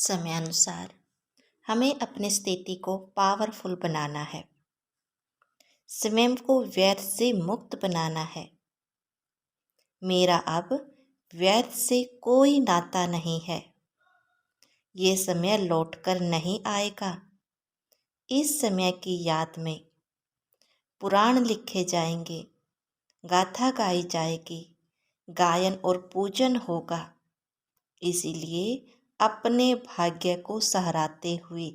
समयानुसार हमें अपनी स्थिति को पावरफुल बनाना है। स्वयं को व्यर्थ से मुक्त बनाना है। मेरा अब व्यर्थ से कोई नाता नहीं है। ये समय लौटकर नहीं आएगा। इस समय की याद में पुराण लिखे जाएंगे, गाथा गाई जाएगी, गायन और पूजन होगा। इसीलिए अपने भाग्य को सहराते हुए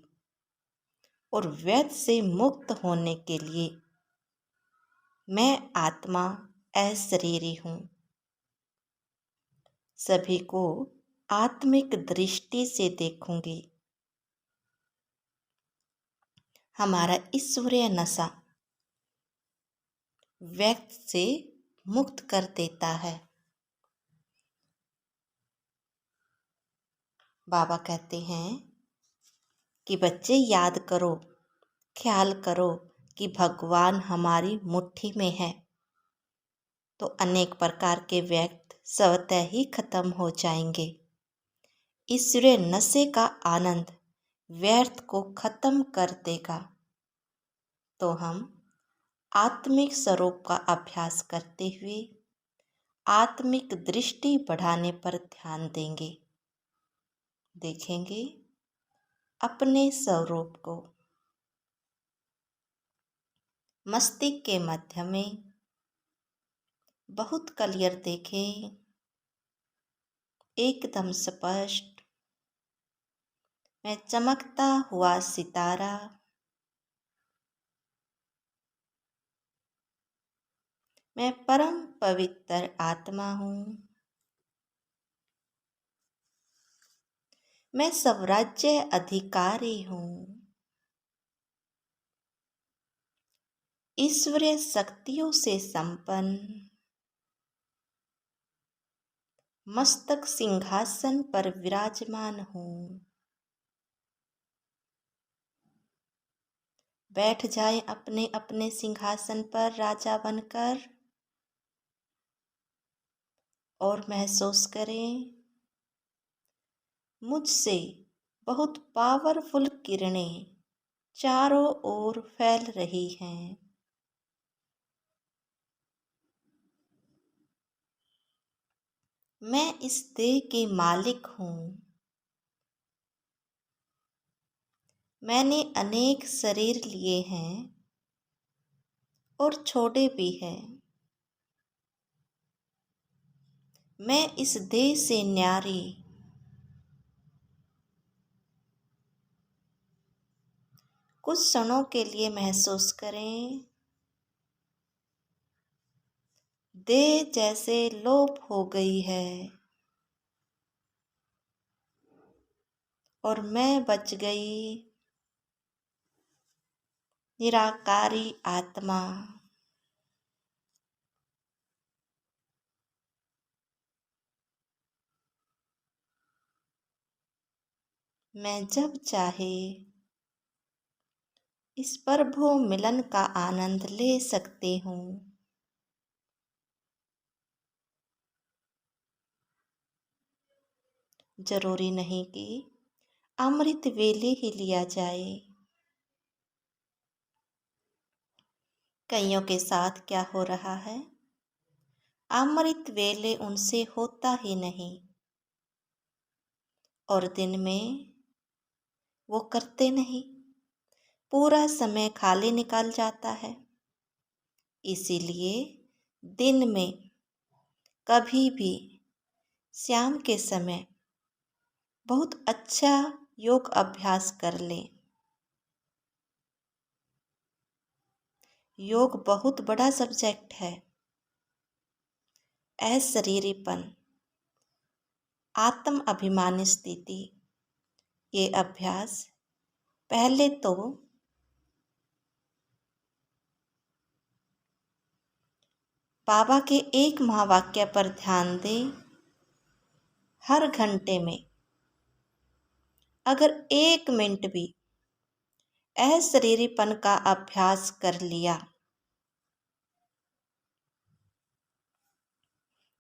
और व्यर्थ से मुक्त होने के लिए मैं आत्मा अशरीरी हूँ। सभी को आत्मिक दृष्टि से देखूंगी। हमारा ईश्वरीय नशा व्यक्त से मुक्त कर देता है। बाबा कहते हैं कि बच्चे याद करो, ख्याल करो कि भगवान हमारी मुट्ठी में है, तो अनेक प्रकार के व्यक्त स्वतः ही खत्म हो जाएंगे। ईश्वरीय नशे का आनंद व्यर्थ को खत्म कर देगा। तो हम आत्मिक स्वरूप का अभ्यास करते हुए आत्मिक दृष्टि बढ़ाने पर ध्यान देंगे। देखेंगे अपने स्वरूप को। मस्तिष्क के मध्य में बहुत क्लियर देखें, एकदम स्पष्ट। मैं चमकता हुआ सितारा, मैं परम पवित्र आत्मा हूँ। मैं स्वराज्य अधिकारी हूँ। ईश्वरीय शक्तियों से संपन्न मस्तक सिंहासन पर विराजमान हूँ। बैठ जाए अपने अपने सिंहासन पर राजा बनकर और महसूस करें मुझसे बहुत पावरफुल किरणें चारों ओर फैल रही हैं। मैं इस देह के मालिक हूँ। मैंने अनेक शरीर लिए हैं और छोड़े भी हैं। मैं इस देह से न्यारी कुछ क्षणों के लिए महसूस करें, देह जैसे लोप हो गई है और मैं बच गई निराकारी आत्मा। मैं जब चाहे इस प्रभु मिलन का आनंद ले सकती हूँ। जरूरी नहीं कि अमृत वेले ही लिया जाए। कईयों के साथ क्या हो रहा है, अमृत वेले उनसे होता ही नहीं और दिन में वो करते नहीं, पूरा समय खाली निकाल जाता है। इसीलिए दिन में कभी भी शाम के समय बहुत अच्छा योग अभ्यास कर लें। योग बहुत बड़ा सब्जेक्ट है। अशरीरीपन, आत्म अभिमानी स्थिति, ये अभ्यास पहले तो बाबा के एक महावाक्य पर ध्यान दें। हर घंटे में अगर 1 मिनट भी अशरीरीपन का अभ्यास कर लिया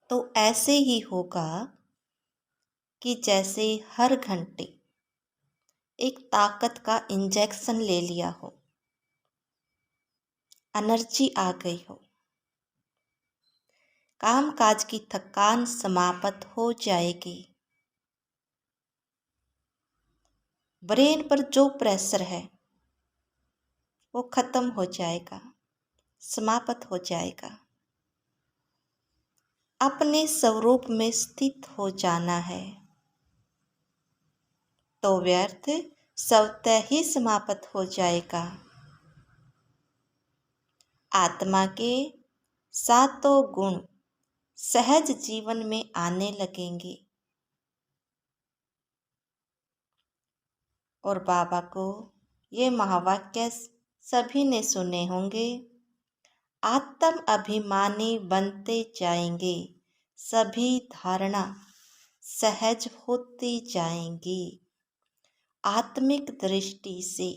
तो ऐसे ही होगा कि जैसे हर घंटे एक ताकत का इंजेक्शन ले लिया हो, एनर्जी आ गई हो, काम काज की थकान समाप्त हो जाएगी। ब्रेन पर जो प्रेशर है वो खत्म हो जाएगा, समाप्त हो जाएगा। अपने स्वरूप में स्थित हो जाना है तो व्यर्थ स्वतः ही समाप्त हो जाएगा। आत्मा के सातों गुण सहज जीवन में आने लगेंगे और बाबा को ये महावाक्य सभी ने सुने होंगे। आत्म अभिमानी बनते जाएंगे, सभी धारणा सहज होती जाएंगी। आत्मिक दृष्टि से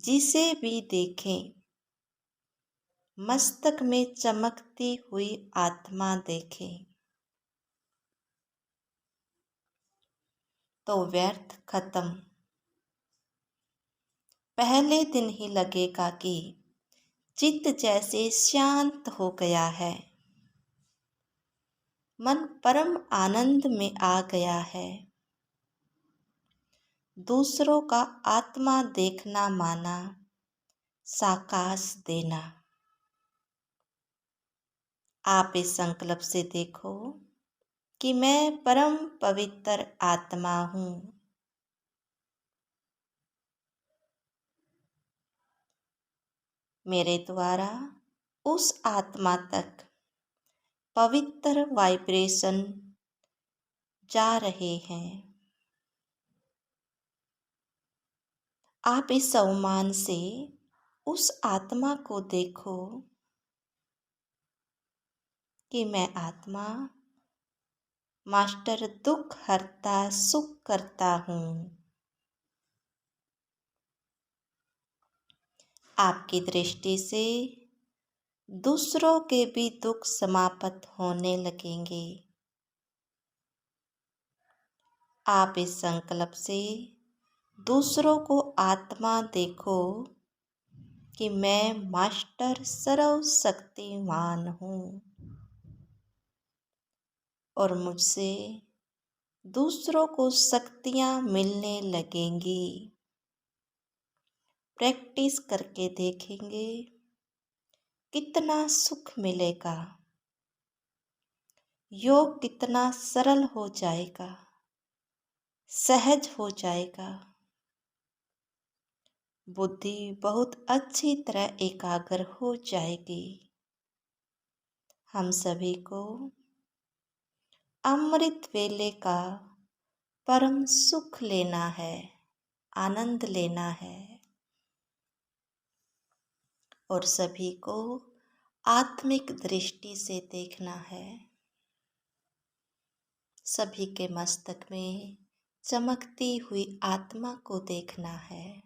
जिसे भी देखें, मस्तक में चमकती हुई आत्मा देखें तो व्यर्थ खत्म। पहले दिन ही लगेगा कि चित्त जैसे शांत हो गया है, मन परम आनंद में आ गया है। दूसरों का आत्मा देखना माना साकाश देना। आप इस संकल्प से देखो कि मैं परम पवित्र आत्मा हूँ। मेरे द्वारा उस आत्मा तक पवित्र वाइब्रेशन जा रहे हैं। आप इस सम्मान से उस आत्मा को देखो कि मैं आत्मा मास्टर दुख हरता सुख करता हूँ। आपकी दृष्टि से दूसरों के भी दुख समाप्त होने लगेंगे। आप इस संकल्प से दूसरों को आत्मा देखो कि मैं मास्टर सर्वशक्तिमान हूँ और मुझसे दूसरों को शक्तियाँ मिलने लगेंगी। प्रैक्टिस करके देखेंगे कितना सुख मिलेगा, योग कितना सरल हो जाएगा, सहज हो जाएगा। बुद्धि बहुत अच्छी तरह एकाग्र हो जाएगी। हम सभी को अमृत वेले का परम सुख लेना है, आनंद लेना है और सभी को आत्मिक दृष्टि से देखना है। सभी के मस्तक में चमकती हुई आत्मा को देखना है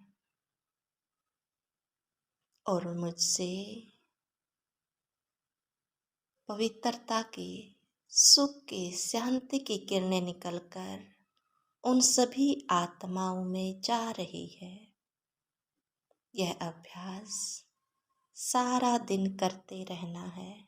और मुझसे पवित्रता की, सुख की, शांति की किरणें निकलकर उन सभी आत्माओं में जा रही है। यह अभ्यास सारा दिन करते रहना है।